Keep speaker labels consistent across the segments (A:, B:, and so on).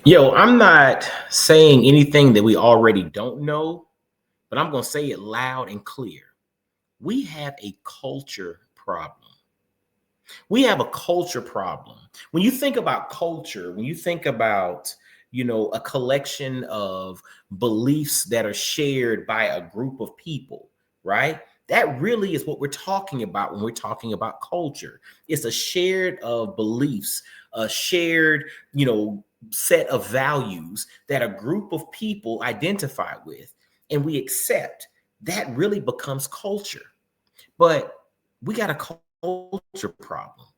A: Yo, I'm not saying anything that we already don't know, but I'm going to say it loud and clear. We have a culture problem. We have a culture problem. When you think about culture, when you think about, a collection of beliefs that are shared by a group of people, right? That really is what we're talking about when we're talking about culture. It's a shared of beliefs, a shared, set of values that a group of people identify with and we accept. That really becomes culture. But we got a culture problem.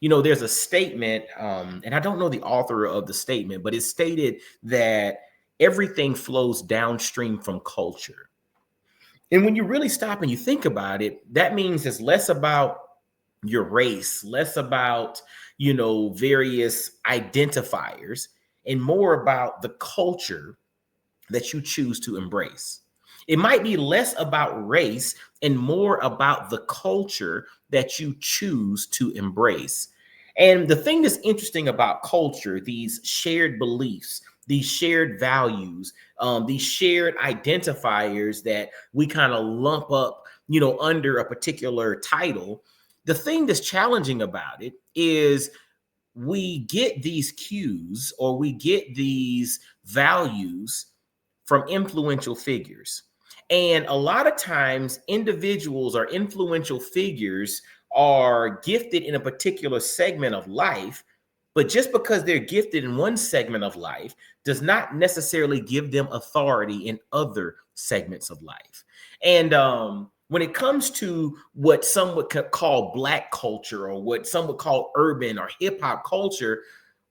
A: There's a statement, and I don't know the author of the statement, but it stated that everything flows downstream from culture. And when you really stop and you think about it, that means it's less about your race, less about, various identifiers, and more about the culture that you choose to embrace. It might be less about race and more about the culture that you choose to embrace. And the thing that's interesting about culture, these shared beliefs, these shared values, these shared identifiers that we kind of lump up, under a particular title. The thing that's challenging about it is we get these cues or we get these values from influential figures. And a lot of times, individuals or influential figures are gifted in a particular segment of life. But just because they're gifted in one segment of life does not necessarily give them authority in other segments of life. And when it comes to what some would call Black culture or what some would call urban or hip hop culture,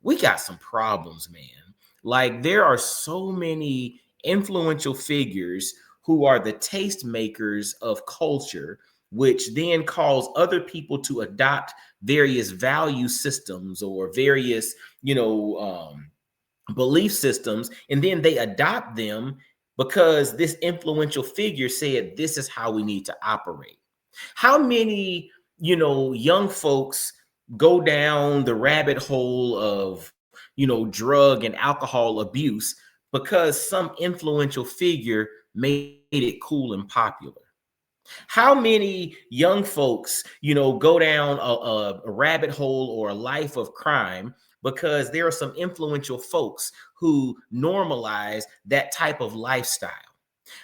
A: we got some problems, man. Like there are so many influential figures who are the tastemakers of culture, which then cause other people to adopt various value systems or various, belief systems, and then they adopt them because this influential figure said this is how we need to operate. How many, young folks go down the rabbit hole of, drug and alcohol abuse because some influential figure made it cool and popular? How many young folks, go down a rabbit hole or a life of crime because there are some influential folks who normalize that type of lifestyle?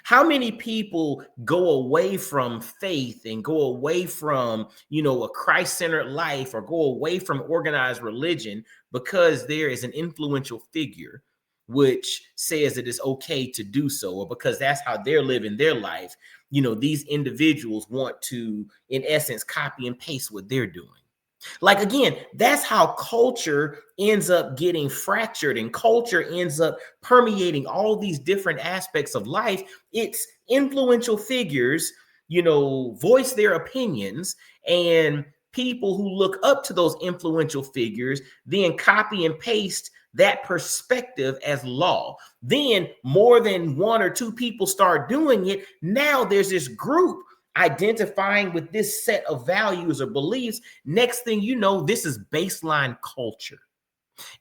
A: How many people go away from faith and go away from, a Christ-centered life or go away from organized religion because there is an influential figure which says it is okay to do so, or because that's how they're living their life? These individuals want to, in essence, copy and paste what they're doing. Like, again, that's how culture ends up getting fractured and culture ends up permeating all these different aspects of life. It's influential figures, voice their opinions, and people who look up to those influential figures then copy and paste that perspective as law. Then more than one or two people start doing it. Now there's this group identifying with this set of values or beliefs. Next thing you know, this is baseline culture.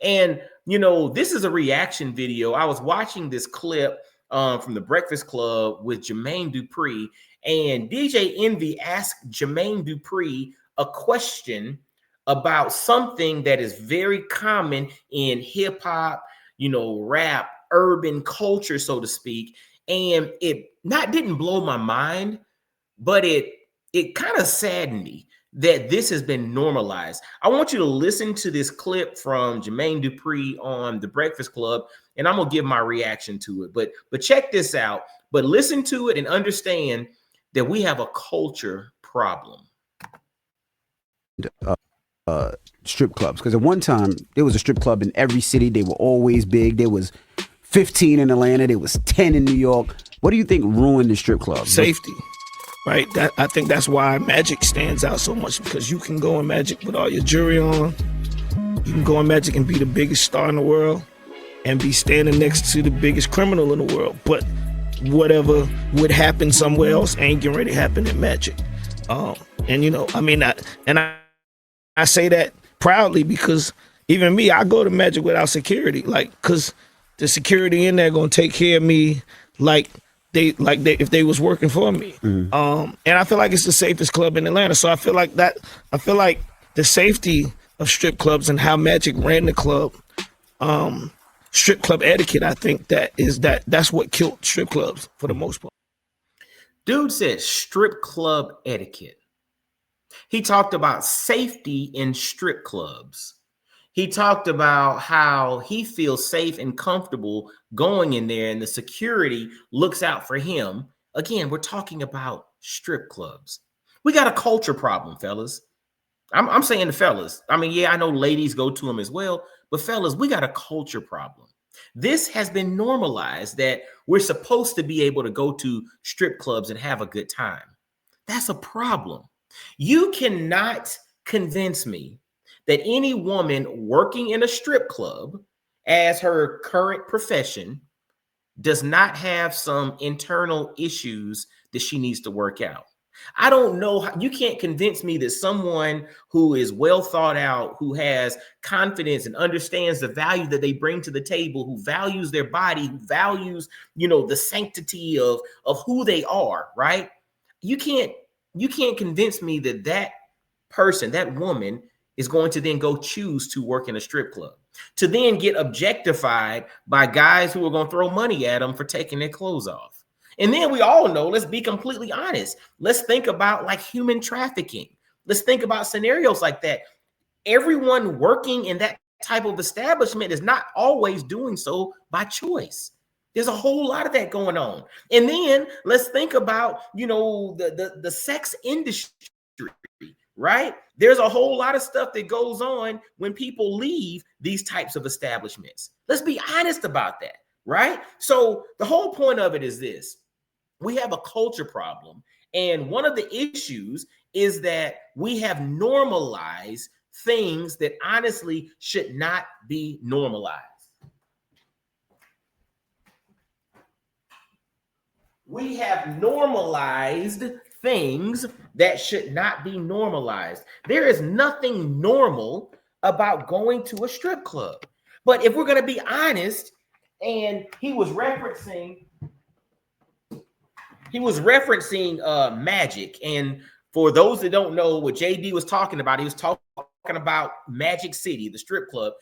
A: And, this is a reaction video. I was watching this clip from the Breakfast Club with Jermaine Dupri, and DJ Envy asked Jermaine Dupri a question about something that is very common in hip hop, rap, urban culture, so to speak. And it didn't blow my mind, but it kind of saddened me that this has been normalized. I want you to listen to this clip from Jermaine Dupri on The Breakfast Club, and I'm gonna give my reaction to it. But check this out. But listen to it and understand that we have a culture problem.
B: Strip clubs, because at one time there was a strip club in every city. They were always big. There was 15 in Atlanta. There was 10 in New York. What do you think ruined the strip club?
C: Safety, right? I think that's why Magic stands out so much, because you can go in Magic with all your jewelry on. You can go in Magic and be the biggest star in the world and be standing next to the biggest criminal in the world. But whatever would happen somewhere else ain't getting ready to happen in Magic. And I say that proudly because even me, I go to Magic without security, like, cause the security in there gonna take care of me, like they if they was working for me. And I feel like it's the safest club in Atlanta. So I feel like the safety of strip clubs and how Magic ran the club, strip club etiquette, I think that's what killed strip clubs for the most part.
A: Dude said strip club etiquette. He talked about safety in strip clubs. He talked about how he feels safe and comfortable going in there and the security looks out for him. Again, we're talking about strip clubs. We got a culture problem, fellas. I'm saying the fellas. I mean, yeah, I know ladies go to them as well, but fellas, we got a culture problem. This has been normalized that we're supposed to be able to go to strip clubs and have a good time. That's a problem. You cannot convince me that any woman working in a strip club as her current profession does not have some internal issues that she needs to work out. I don't know how you can't convince me that someone who is well thought out, who has confidence and understands the value that they bring to the table, who values their body, who values, the sanctity of who they are, right? You can't convince me that that person, that woman is going to then go choose to work in a strip club, to then get objectified by guys who are going to throw money at them for taking their clothes off. And then we all know, let's be completely honest. Let's think about like human trafficking. Let's think about scenarios like that. Everyone working in that type of establishment is not always doing so by choice. There's a whole lot of that going on. And then let's think about, the sex industry, right? There's a whole lot of stuff that goes on when people leave these types of establishments. Let's be honest about that, right? So the whole point of it is this. We have a culture problem. And one of the issues is that we have normalized things that honestly should not be normalized. We have normalized things that should not be normalized. There is nothing normal about going to a strip club. But if we're going to be honest, and he was referencing Magic. And for those that don't know what JD was talking about, he was talking about Magic City, the strip club.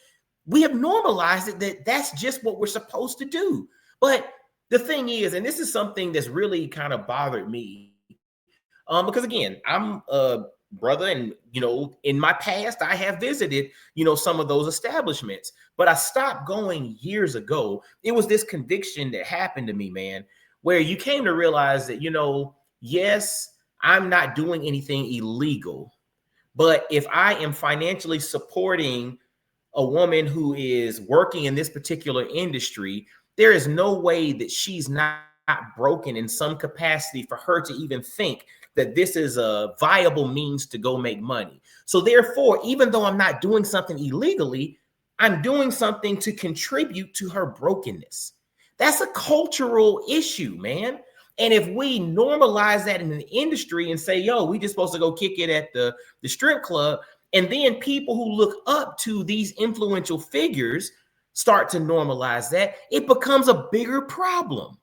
A: We have normalized it that that's just what we're supposed to do. But the thing is, and this is something that's really kind of bothered me, because again, I'm a brother, and in my past, I have visited, some of those establishments, but I stopped going years ago. It was this conviction that happened to me, man, where you came to realize that, yes, I'm not doing anything illegal, but if I am financially supporting a woman who is working in this particular industry, there is no way that she's not broken in some capacity for her to even think that this is a viable means to go make money. So therefore, even though I'm not doing something illegally, I'm doing something to contribute to her brokenness. That's a cultural issue, man. And if we normalize that in the industry and say, yo, we just supposed to go kick it at the strip club, and then people who look up to these influential figures start to normalize that, it becomes a bigger problem.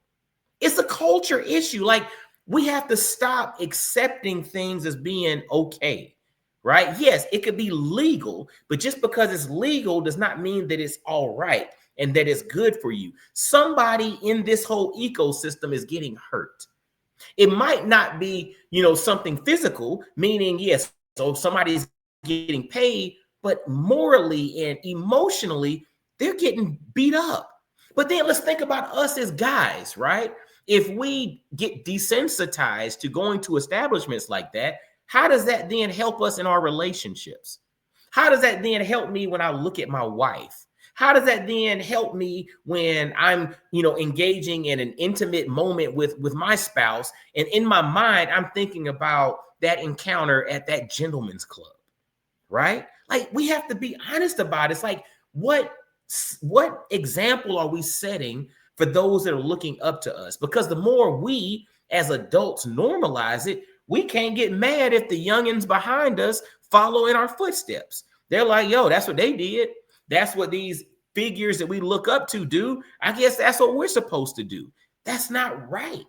A: It's a culture issue. Like, we have to stop accepting things as being okay, right? Yes, it could be legal, but just because it's legal does not mean that it's all right and that it's good for you. Somebody in this whole ecosystem is getting hurt. It might not be, something physical, meaning, yes, so somebody's getting paid, but morally and emotionally, they're getting beat up. But then let's think about us as guys, right? If we get desensitized to going to establishments like that, how does that then help us in our relationships? How does that then help me when I look at my wife? How does that then help me when I'm, engaging in an intimate moment with my spouse? And in my mind, I'm thinking about that encounter at that gentleman's club, right? Like, we have to be honest about it. It's like, what example are we setting for those that are looking up to us? Because the more we as adults normalize it, we can't get mad if the youngins behind us follow in our footsteps. They're like, yo, that's what they did. That's what these figures that we look up to do. I guess that's what we're supposed to do. That's not right.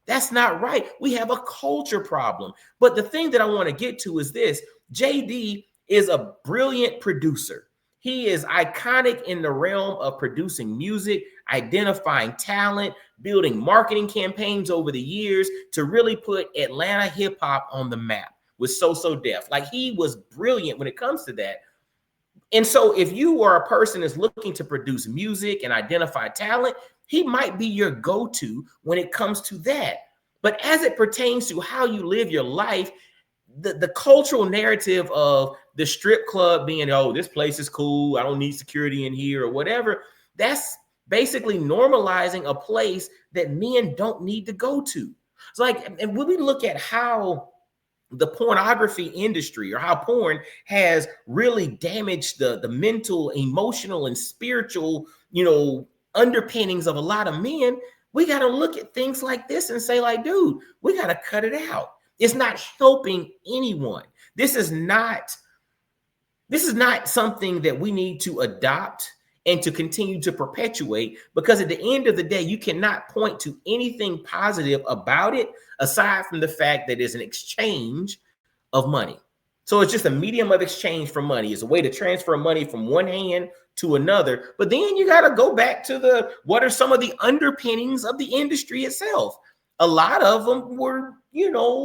A: That's not right. We have a culture problem. But the thing that I want to get to is this: JD is a brilliant producer. He is iconic in the realm of producing music, identifying talent, building marketing campaigns over the years to really put Atlanta hip hop on the map with So So Def. Like, he was brilliant when it comes to that. And so if you are a person that's looking to produce music and identify talent, he might be your go-to when it comes to that. But as it pertains to how you live your life, the cultural narrative of the strip club being, oh, this place is cool, I don't need security in here or whatever, that's basically normalizing a place that men don't need to go to. It's like, and when we look at how the pornography industry or how porn has really damaged the mental, emotional, and spiritual, underpinnings of a lot of men, we got to look at things like this and say, like, dude, we got to cut it out. It's not helping anyone. This is not something that we need to adopt and to continue to perpetuate, because at the end of the day, you cannot point to anything positive about it aside from the fact that it's an exchange of money. So it's just a medium of exchange for money. It's a way to transfer money from one hand to another. But then you got to go back to what are some of the underpinnings of the industry itself? A lot of them were,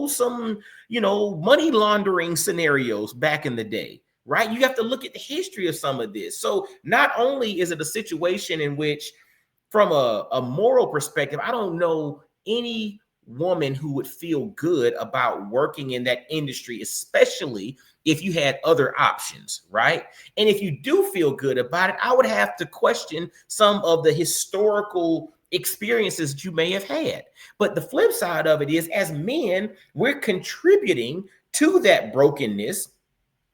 A: some, money laundering scenarios back in the day. Right? You have to look at the history of some of this. So not only is it a situation in which, from a moral perspective, I don't know any woman who would feel good about working in that industry, especially if you had other options, right? And if you do feel good about it, I would have to question some of the historical experiences that you may have had. But the flip side of it is, as men, we're contributing to that brokenness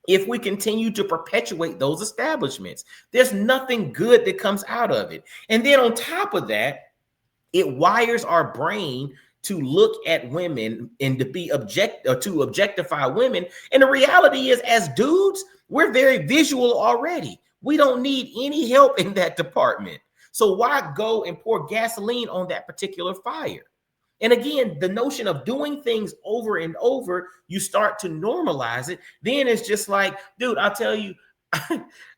A: if we continue to perpetuate those establishments. There's nothing good that comes out of it. And then on top of that, it wires our brain to look at women and to objectify women. And the reality is, as dudes, we're very visual already. We don't need any help in that department. So why go and pour gasoline on that particular fire? And again, the notion of doing things over and over, you start to normalize it. Then it's just like, dude, I'll tell you,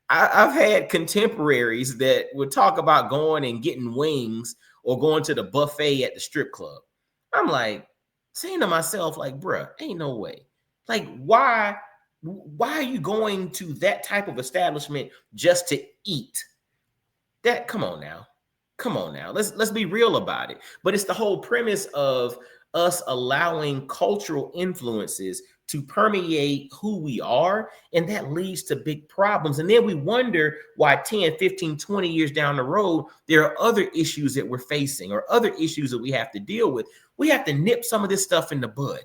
A: I've had contemporaries that would talk about going and getting wings or going to the buffet at the strip club. I'm like, saying to myself, like, bruh, ain't no way. Like, why are you going to that type of establishment just to eat? Come on now. Let's be real about it. But it's the whole premise of us allowing cultural influences to permeate who we are, and that leads to big problems. And then we wonder why 10, 15, 20 years down the road, there are other issues that we're facing or other issues that we have to deal with. We have to nip some of this stuff in the bud.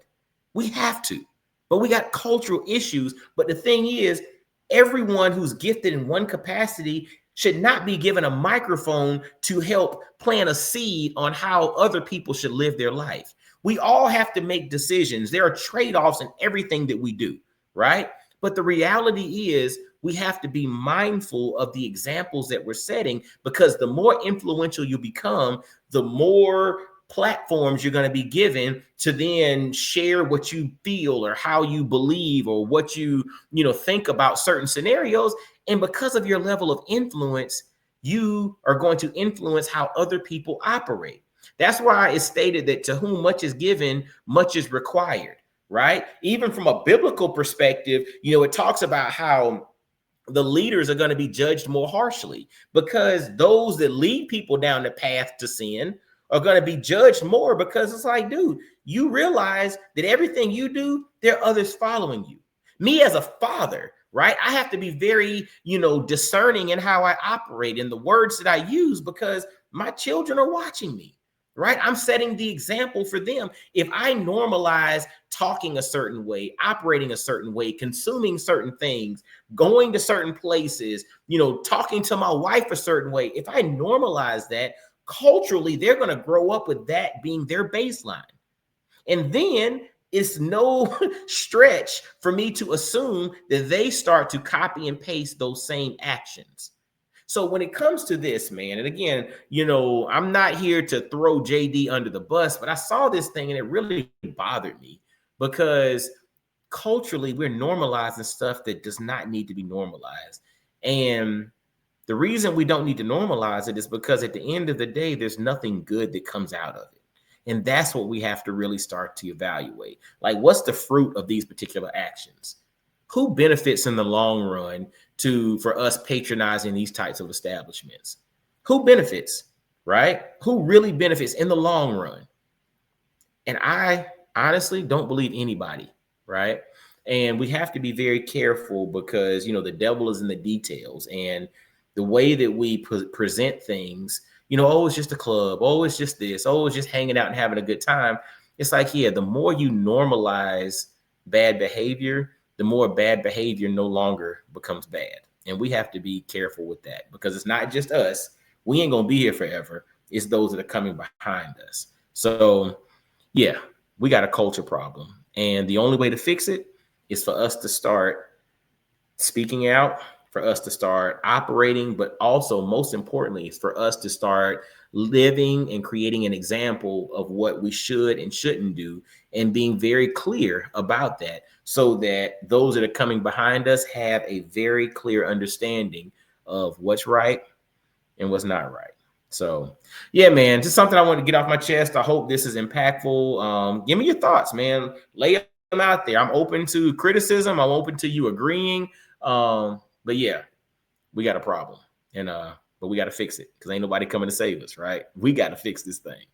A: We have to. But we got cultural issues. But the thing is, everyone who's gifted in one capacity should not be given a microphone to help plant a seed on how other people should live their life. We all have to make decisions. There are trade-offs in everything that we do, right? But the reality is, we have to be mindful of the examples that we're setting, because the more influential you become, the more platforms you're going to be given to then share what you feel or how you believe or what you think about certain scenarios. And because of your level of influence, you are going to influence how other people operate. That's why it's stated that to whom much is given, much is required, right? Even from a biblical perspective, it talks about how the leaders are going to be judged more harshly, because those that lead people down the path to sin are going to be judged more, because it's like, dude, you realize that everything you do, there are others following you. Me as a father, right? I have to be very, discerning in how I operate in the words that I use, because my children are watching me, right? I'm setting the example for them. If I normalize talking a certain way, operating a certain way, consuming certain things, going to certain places, talking to my wife a certain way, if I normalize that, culturally, they're going to grow up with that being their baseline. And then it's no stretch for me to assume that they start to copy and paste those same actions, So when it comes to this, man, and again, I'm not here to throw JD under the bus, but I saw this thing and it really bothered me because culturally we're normalizing stuff that does not need to be normalized. And the reason we don't need to normalize it is because at the end of the day, there's nothing good that comes out of it. And that's what we have to really start to evaluate. Like, what's the fruit of these particular actions? Who benefits in the long run for us patronizing these types of establishments? Who benefits, right? Who really benefits in the long run? And I honestly don't believe anybody, right? And we have to be very careful because, the devil is in the details, and the way that we present things, oh, it's just a club. Oh, it's just this. Oh, it's just hanging out and having a good time. It's like, yeah, the more you normalize bad behavior, the more bad behavior no longer becomes bad. And we have to be careful with that because it's not just us. We ain't going to be here forever. It's those that are coming behind us. So, yeah, we got a culture problem. And the only way to fix it is for us to start speaking out, for us to start operating, but also most importantly, is for us to start living and creating an example of what we should and shouldn't do and being very clear about that so that those that are coming behind us have a very clear understanding of what's right and what's not right. So, yeah, man, just something I want to get off my chest. I hope this is impactful. Give me your thoughts, man. Lay them out there. I'm open to criticism. I'm open to you agreeing. But yeah, we got a problem, and but we got to fix it because ain't nobody coming to save us, right? We got to fix this thing.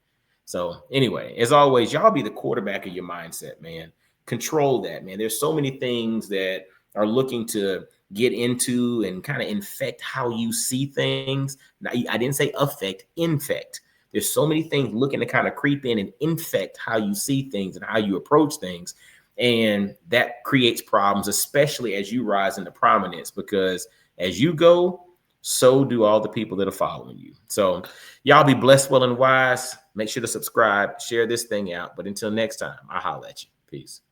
A: So anyway, as always, y'all be the quarterback of your mindset, man. Control that, man. There's so many things that are looking to get into and kind of infect how you see things. Now, I didn't say affect, infect. There's so many things looking to kind of creep in and infect how you see things and how you approach things. And that creates problems, especially as you rise into prominence, because as you go, so do all the people that are following you. So y'all be blessed, well, and wise. Make sure to subscribe, share this thing out. But until next time, I'll holler at you. Peace.